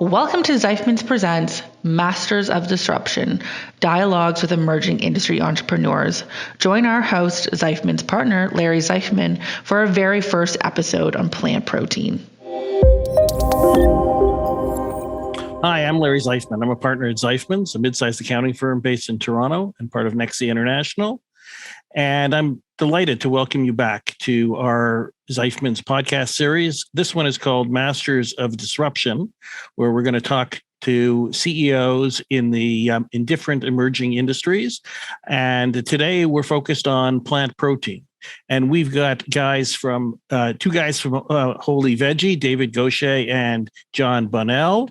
Welcome to Zeifmans Presents Masters of Disruption, dialogues with emerging industry entrepreneurs. Join our host, Zeifman's partner, Larry Zeifman, for our very first episode on plant protein. Hi, I'm Larry Zeifman. I'm a partner at Zeifman's, a mid-sized accounting firm based in Toronto and part of Nexi International. And I'm delighted to welcome you back to our Zeifman's podcast series. This one is called Masters of Disruption, where we're going to talk to CEOs in different emerging industries. And today we're focused on plant protein. And we've got two guys from Holy Veggie, David Gaucher and John Bonnell.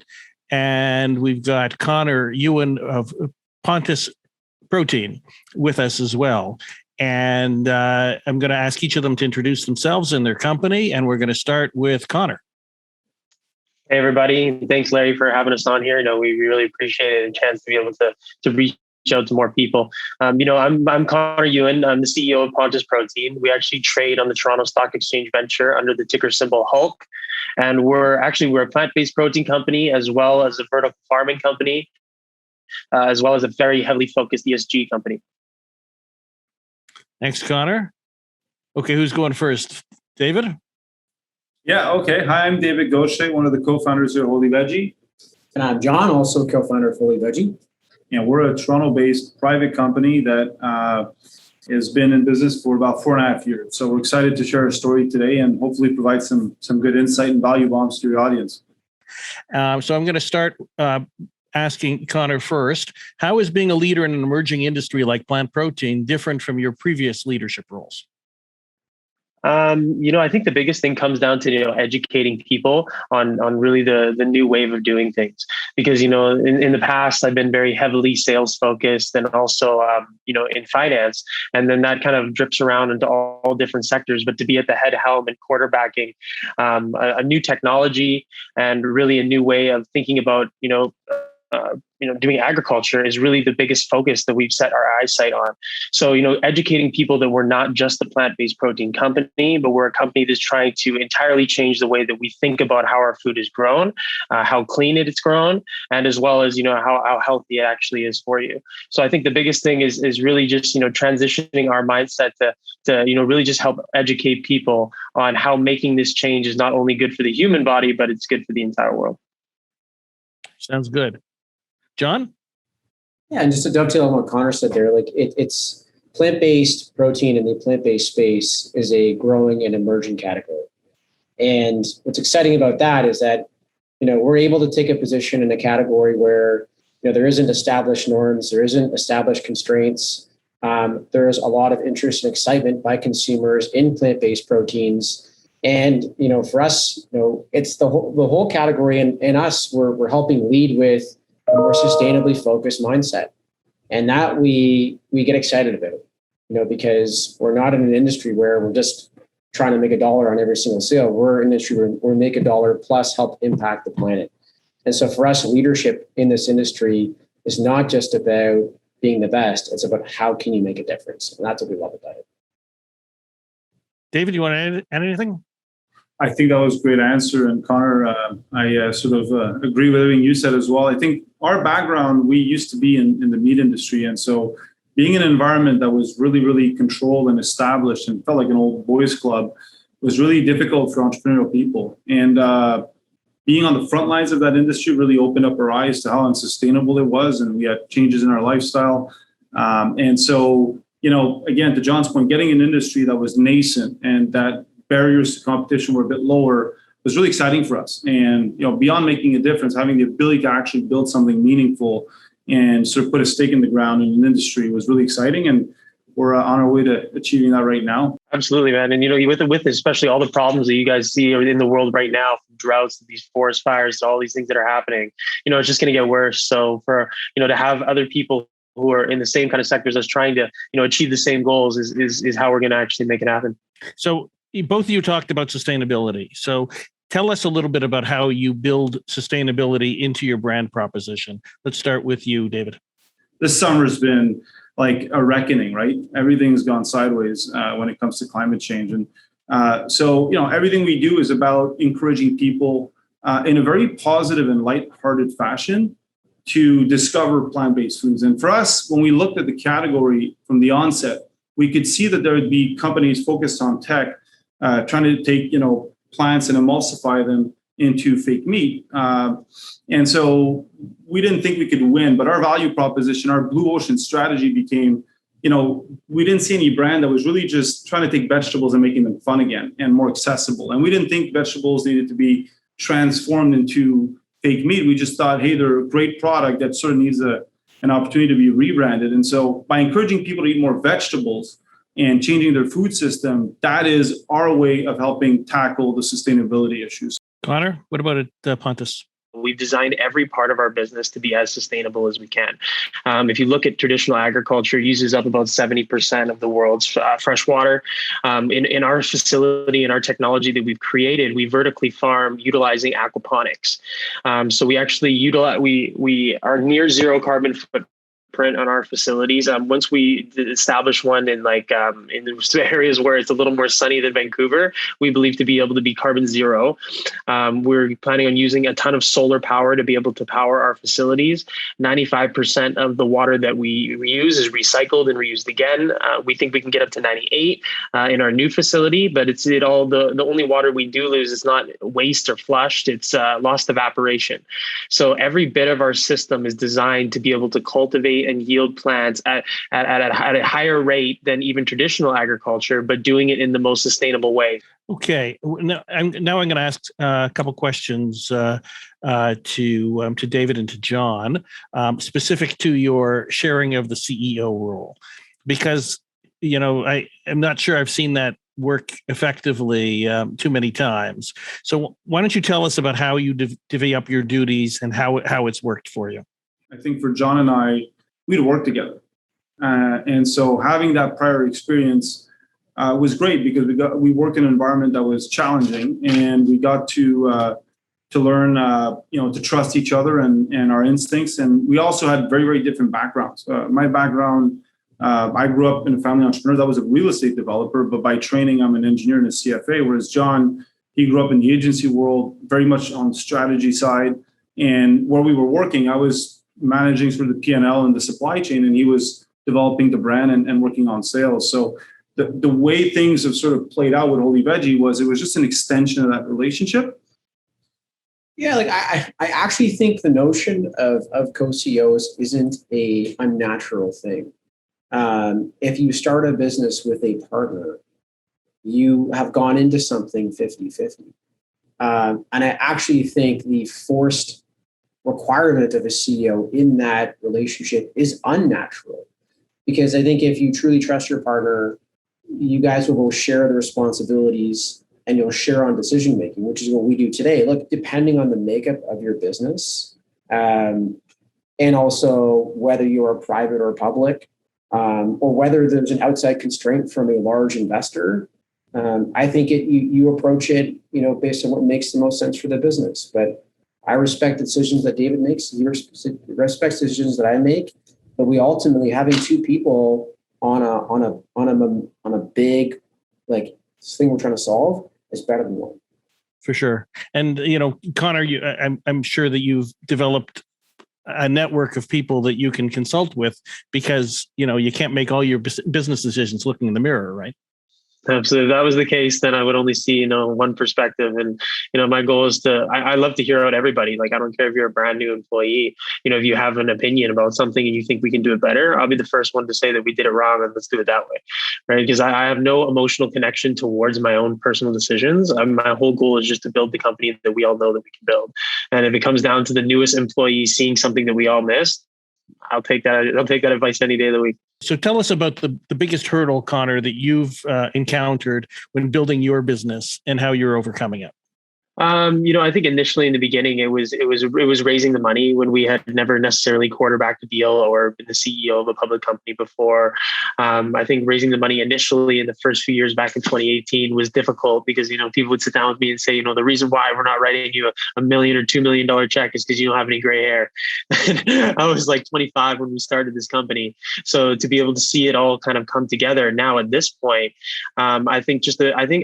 And we've got Connor Yuen of Pontus Protein with us as well. And I'm going to ask each of them to introduce themselves and their company. And we're going to start with Connor. Hey, everybody. Thanks, Larry, for having us on here. We really appreciate it and a chance to be able to reach out to more people. I'm Connor Yuen. I'm the CEO of Pontus Protein. We actually trade on the Toronto Stock Exchange Venture under the ticker symbol HULK. And we're a plant-based protein company, as well as a vertical farming company, as well as a very heavily focused ESG company. Thanks, Connor. Okay, who's going first? David? Yeah, okay. Hi, I'm David Gaucher, one of the co-founders of Holy Veggie. And I'm John, also co-founder of Holy Veggie. Yeah, we're a Toronto-based private company that has been in business for about 4.5 years. So we're excited to share our story today and hopefully provide some good insight and value bombs to your audience. So I'm going to start asking Connor first. How is being a leader in an emerging industry like plant protein different from your previous leadership roles? I think the biggest thing comes down to, educating people on really the new wave of doing things. Because, in the past, I've been very heavily sales focused and also, in finance. And then that kind of drips around into all different sectors. But to be at the head helm and quarterbacking a new technology and really a new way of thinking about, doing agriculture is really the biggest focus that we've set our eyesight on. So, educating people that we're not just a plant-based protein company, but we're a company that's trying to entirely change the way that we think about how our food is grown, how clean it's grown, and as well as, how healthy it actually is for you. So I think the biggest thing is really just, transitioning our mindset to really just help educate people on how making this change is not only good for the human body, but it's good for the entire world. Sounds good. John? Yeah, and just to dovetail on what Connor said there, it's plant-based protein in the plant-based space is a growing and emerging category. And what's exciting about that is that, we're able to take a position in a category where, there isn't established norms, there isn't established constraints. There's a lot of interest and excitement by consumers in plant-based proteins. And, for us, it's the whole category and us, we're helping lead with a more sustainably focused mindset. And that we get excited about, because we're not in an industry where we're just trying to make $1 on every single sale. We're an industry where we make $1 plus help impact the planet. And so for us, leadership in this industry is not just about being the best, it's about how can you make a difference. And that's what we love about it. David, you want to add anything? I think that was a great answer. And Connor, I agree with everything you said as well. I think our background, we used to be in the meat industry. And so being in an environment that was really, really controlled and established and felt like an old boys club was really difficult for entrepreneurial people. And being on the front lines of that industry really opened up our eyes to how unsustainable it was. And we had changes in our lifestyle. And so, again, to John's point, getting an industry that was nascent and that barriers to competition were a bit lower was really exciting for us. And, beyond making a difference, having the ability to actually build something meaningful and sort of put a stake in the ground in an industry was really exciting. And we're on our way to achieving that right now. Absolutely, man. And, with especially all the problems that you guys see in the world right now, from droughts, to these forest fires, to all these things that are happening, it's just going to get worse. So for, to have other people who are in the same kind of sectors as trying to, achieve the same goals is how we're going to actually make it happen. So both of you talked about sustainability. So tell us a little bit about how you build sustainability into your brand proposition. Let's start with you, David. This summer's been like a reckoning, right? Everything's gone sideways when it comes to climate change. And so, everything we do is about encouraging people in a very positive and lighthearted fashion to discover plant-based foods. And for us, when we looked at the category from the onset, we could see that there would be companies focused on tech, trying to take, plants and emulsify them into fake meat. And so we didn't think we could win, but our value proposition, our blue ocean strategy became, we didn't see any brand that was really just trying to take vegetables and making them fun again and more accessible. And we didn't think vegetables needed to be transformed into fake meat. We just thought, hey, they're a great product that sort of needs an opportunity to be rebranded. And so by encouraging people to eat more vegetables and changing their food system, that is our way of helping tackle the sustainability issues. Connor, what about it, Pontus? We've designed every part of our business to be as sustainable as we can. If you look at traditional agriculture, it uses up about 70% of the world's fresh water. In our facility, in our technology that we've created, we vertically farm utilizing aquaponics. So we actually utilize, we are near zero carbon footprint on our facilities. Once we establish one in in the areas where it's a little more sunny than Vancouver, we believe to be able to be carbon zero. We're planning on using a ton of solar power to be able to power our facilities. 95% of the water that we reuse is recycled and reused again. We think we can get up to 98 in our new facility, but the only water we do lose is not waste or flushed, it's lost evaporation. So every bit of our system is designed to be able to cultivate and yield plants at a higher rate than even traditional agriculture, but doing it in the most sustainable way. Okay. Now I'm going to ask a couple questions to David and to John, specific to your sharing of the CEO role, because I am not sure I've seen that work effectively too many times. So why don't you tell us about how you divvy up your duties and how it's worked for you? I think for John and I, we'd work together. And so having that prior experience was great because we worked in an environment that was challenging, and we got to learn, to trust each other and our instincts. And we also had very, very different backgrounds. My background, I grew up in a family entrepreneur that was a real estate developer, but by training, I'm an engineer and a CFA, whereas John, he grew up in the agency world, very much on the strategy side. And where we were working, I was managing sort of the P&L and the supply chain, and he was developing the brand and working on sales. So the way things have sort of played out with Holy Veggie was just an extension of that relationship. Yeah, I actually think the notion of co-CEOs isn't a unnatural thing. If you start a business with a partner, you have gone into something 50-50. And I actually think the forced requirement of a CEO in that relationship is unnatural, because I think if you truly trust your partner, you guys will both share the responsibilities and you'll share on decision making, which is what we do today. Look, depending on the makeup of your business, and also whether you are private or public, or whether there's an outside constraint from a large investor, I think you approach it, based on what makes the most sense for the business. But I respect the decisions that David makes. He respects the decisions that I make. But we ultimately, having two people on a big thing we're trying to solve is better than one. For sure. And Connor, I'm sure that you've developed a network of people that you can consult with, because you can't make all your business decisions looking in the mirror, right? Absolutely. If that was the case, then I would only see, one perspective. And, my goal is I love to hear out everybody. I don't care if you're a brand new employee, if you have an opinion about something and you think we can do it better, I'll be the first one to say that we did it wrong and let's do it that way. Right. Because I have no emotional connection towards my own personal decisions. My whole goal is just to build the company that we all know that we can build. And if it comes down to the newest employee seeing something that we all missed, I'll take that advice any day of the week. So tell us about the biggest hurdle, Connor, that you've encountered when building your business and how you're overcoming it. I think initially in the beginning, it was raising the money when we had never necessarily quarterbacked a deal or been the CEO of a public company before. I think raising the money initially in the first few years back in 2018 was difficult because, people would sit down with me and say, the reason why we're not writing you a $1 million or $2 million check is because you don't have any gray hair. I was 25 when we started this company. So to be able to see it all kind of come together now at this point, I think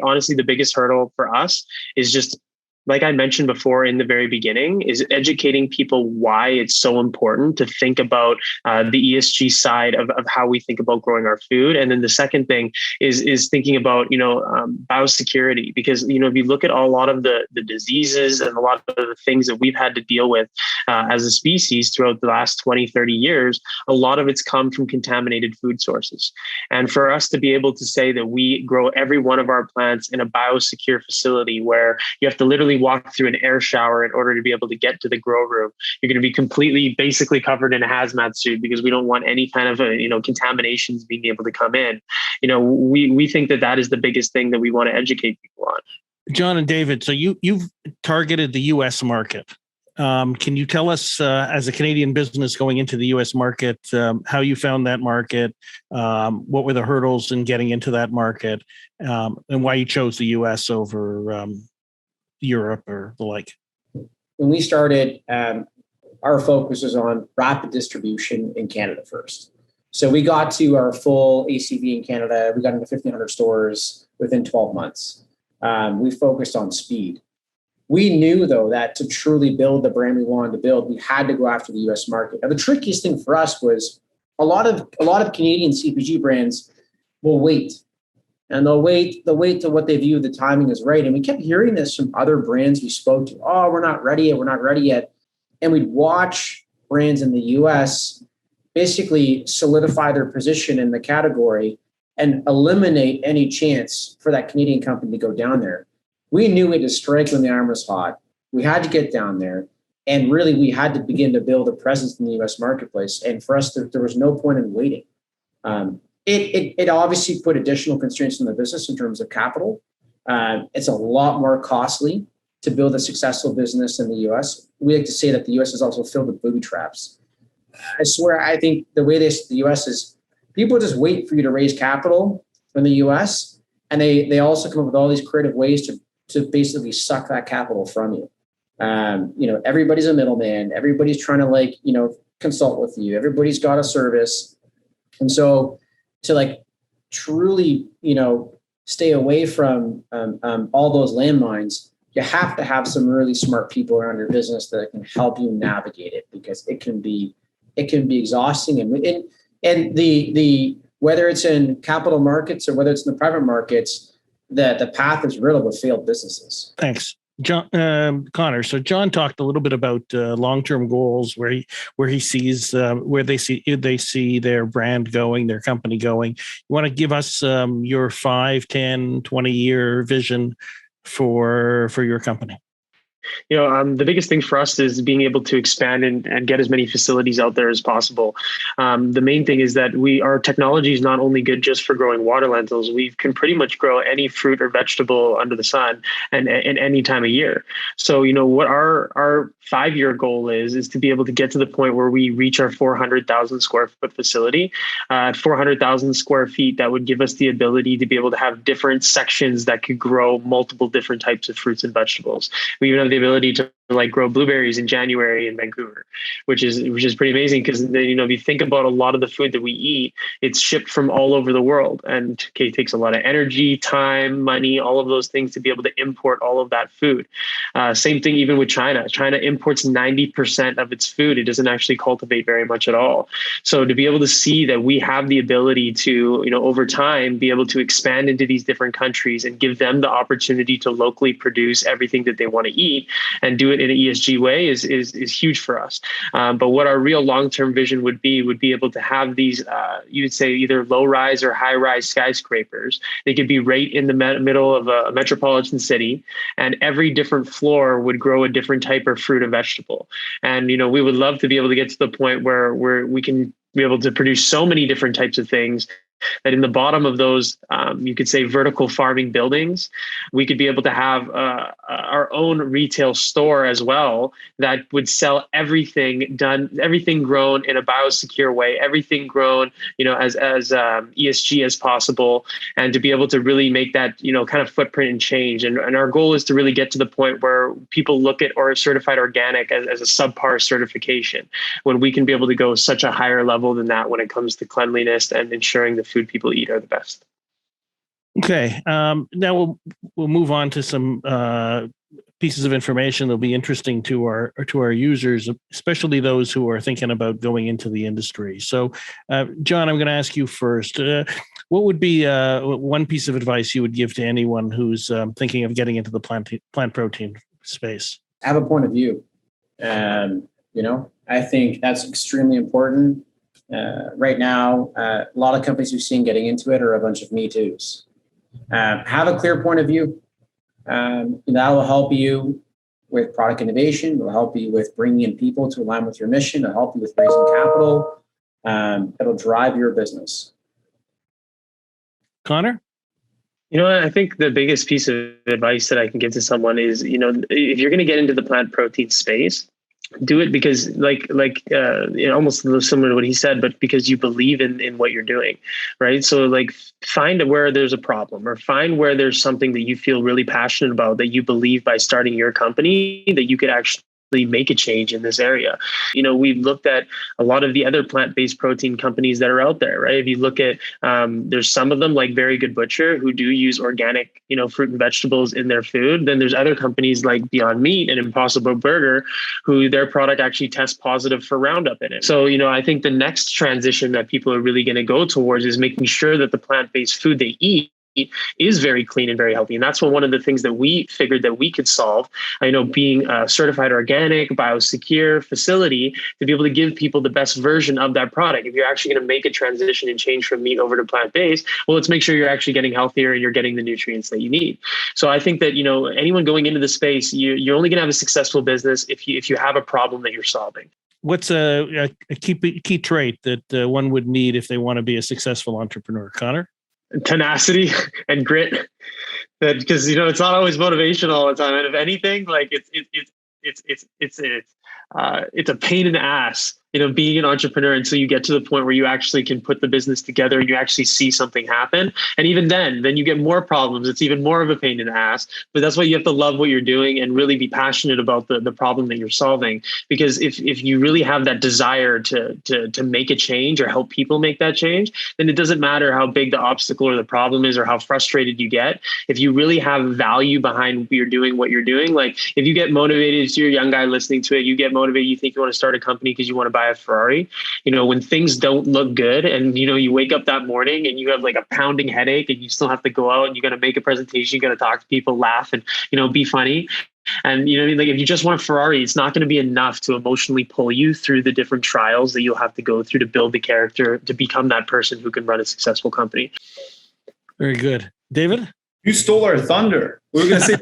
honestly, the biggest hurdle for us is just like I mentioned before in the very beginning, is educating people why it's so important to think about the ESG side of how we think about growing our food. And then the second thing is thinking about, biosecurity, because, if you look at a lot of the diseases and a lot of the things that we've had to deal with as a species throughout the last 20, 30 years, a lot of it's come from contaminated food sources. And for us to be able to say that we grow every one of our plants in a biosecure facility where you have to literally walk through an air shower in order to be able to get to the grow room. You're going to be completely basically covered in a hazmat suit because we don't want any kind of, contaminations being able to come in. We think that is the biggest thing that we want to educate people on. John and David, so you've targeted the U.S. market. Can you tell us, as a Canadian business going into the U.S. market, how you found that market? What were the hurdles in getting into that market, and why you chose the U.S. over Europe or the like? When we started, our focus was on rapid distribution in Canada first. So we got to our full ACV in Canada. We got into 1,500 stores within 12 months. We focused on speed. We knew, though, that to truly build the brand we wanted to build, we had to go after the U.S. market. Now, the trickiest thing for us was a lot of Canadian CPG brands will wait. And they'll wait to what they view the timing is right. And we kept hearing this from other brands we spoke to. Oh, we're not ready yet. And we'd watch brands in the US basically solidify their position in the category and eliminate any chance for that Canadian company to go down there. We knew we had to strike when the iron was hot. We had to get down there. And really, we had to begin to build a presence in the US marketplace. And for us, there was no point in waiting. It obviously put additional constraints on the business in terms of capital. It's a lot more costly to build a successful business in the US. We like to say that the US is also filled with booby traps. I swear, I think the way the US is, people just wait for you to raise capital in the US, and they also come up with all these creative ways to basically suck that capital from you. Everybody's a middleman. Everybody's trying to consult with you. Everybody's got a service. And so to truly, stay away from all those landmines, you have to have some really smart people around your business that can help you navigate it, because it can be exhausting. And the whether it's in capital markets or whether it's in the private markets, the path is riddled with failed businesses. Thanks, John. Connor. So John talked a little bit about long-term goals, where he sees where they see their brand going, their company going. You want to give us your 5, 10, 20-year vision for your company? The biggest thing for us is being able to expand and get as many facilities out there as possible. The main thing is that our technology is not only good just for growing water lentils. We can pretty much grow any fruit or vegetable under the sun and any time of year. So, what our 5-year goal is to be able to get to the point where we reach our 400,000 square foot facility. At 400,000 square feet, that would give us the ability to be able to have different sections that could grow multiple different types of fruits and vegetables. We even have the ability to grow blueberries in January in Vancouver, which is pretty amazing, because if you think about a lot of the food that we eat, it's shipped from all over the world, and it takes a lot of energy, time, money, all of those things to be able to import all of that food. Same thing even with China. China imports 90% of its food. It doesn't actually cultivate very much at all. So to be able to see that we have the ability to, over time, be able to expand into these different countries and give them the opportunity to locally produce everything that they want to eat and do it in an ESG way is huge for us. But what our real long-term vision would be able to have these, you would say, either low-rise or high-rise skyscrapers. They could be right in the middle of a metropolitan city, and every different floor would grow a different type of fruit and vegetable. And, we would love to be able to get to the point where we can be able to produce so many different types of things that in the bottom of those, you could say, vertical farming buildings, we could be able to have our own retail store as well that would sell everything grown in a biosecure way, everything grown, as ESG as possible, and to be able to really make that, kind of footprint and change. And our goal is to really get to the point where people look at or certified organic as a subpar certification, when we can be able to go such a higher level than that when it comes to cleanliness and ensuring the food people eat are the best. Okay. Now we'll move on to some pieces of information that'll be interesting to our users, especially those who are thinking about going into the industry. So, John, I'm going to ask you first. What would be one piece of advice you would give to anyone who's thinking of getting into the plant protein space? Have a point of view. I think that's extremely important. Right now, a lot of companies we've seen getting into it are a bunch of Me Too's. Have a clear point of view. That will help you with product innovation. It will help you with bringing in people to align with your mission. It'll help you with raising capital. It'll drive your business. Connor? I think the biggest piece of advice that I can give to someone is, if you're going to get into the plant protein space, do it because almost similar to what he said, but because you believe in what you're doing, right? So find where there's a problem, or find where there's something that you feel really passionate about, that you believe by starting your company that you could actually make a change in this area. We've looked at a lot of the other plant-based protein companies that are out there, right? If you look at, there's some of them like Very Good Butcher who do use organic, fruit and vegetables in their food. Then there's other companies like Beyond Meat and Impossible Burger who their product actually tests positive for Roundup in it. So, I think the next transition that people are really going to go towards is making sure that the plant-based food they eat is very clean and very healthy. And that's one of the things that we figured that we could solve. Being a certified organic, biosecure facility to be able to give people the best version of that product. If you're actually going to make a transition and change from meat over to plant-based, well, let's make sure you're actually getting healthier and you're getting the nutrients that you need. So I think that, anyone going into the space, you're only going to have a successful business if you have a problem that you're solving. What's a key trait that one would need if they want to be a successful entrepreneur? Connor? Tenacity and grit, because it's not always motivational all the time, and if anything, it's a pain in the ass being an entrepreneur until you get to the point where you actually can put the business together and you actually see something happen. And even then you get more problems. It's even more of a pain in the ass, but that's why you have to love what you're doing and really be passionate about the problem that you're solving. Because if you really have that desire to make a change or help people make that change, then it doesn't matter how big the obstacle or the problem is or how frustrated you get. If you really have value behind what you're doing, like if you get motivated, if you're a young guy listening to it, you get motivated, you think you want to start a company because you want to buy a Ferrari, when things don't look good and, you wake up that morning and you have like a pounding headache and you still have to go out and you got to make a presentation, you got to talk to people, laugh and, be funny. And, if you just want a Ferrari, it's not going to be enough to emotionally pull you through the different trials that you'll have to go through to build the character to become that person who can run a successful company. Very good. David? You stole our thunder. We were going to say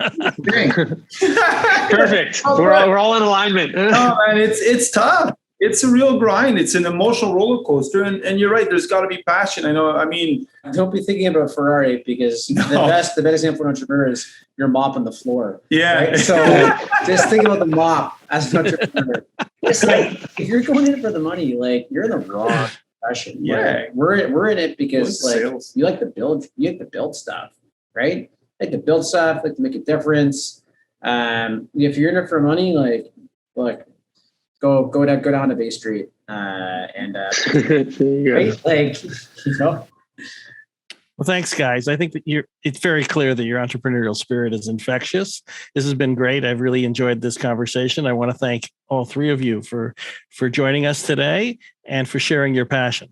Perfect. We're all in alignment. No, man, it's tough. It's a real grind. It's an emotional roller coaster. And you're right. There's got to be passion. Don't be thinking about Ferrari because the best example for an entrepreneur is you're mopping the floor. Yeah. Right? So just think about the mop as an entrepreneur. It's like, if you're going in for the money, you're in the wrong profession. Yeah. We're in it because sales. you like to build stuff, right? Like to build stuff, like to make a difference. If you're in it for money, look, go down to Bay Street and right? Well, thanks, guys. I think that it's very clear that your entrepreneurial spirit is infectious. This has been great. I've really enjoyed this conversation. I want to thank all three of you for joining us today and for sharing your passion.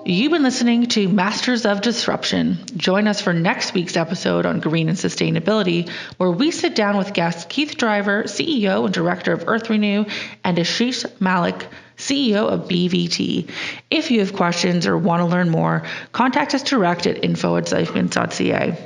You've been listening to Masters of Disruption. Join us for next week's episode on green and sustainability, where we sit down with guests Keith Driver, CEO and Director of Earth Renew, and Ashish Malik, CEO of BVT. If you have questions or want to learn more, contact us direct at info@zeifmans.ca.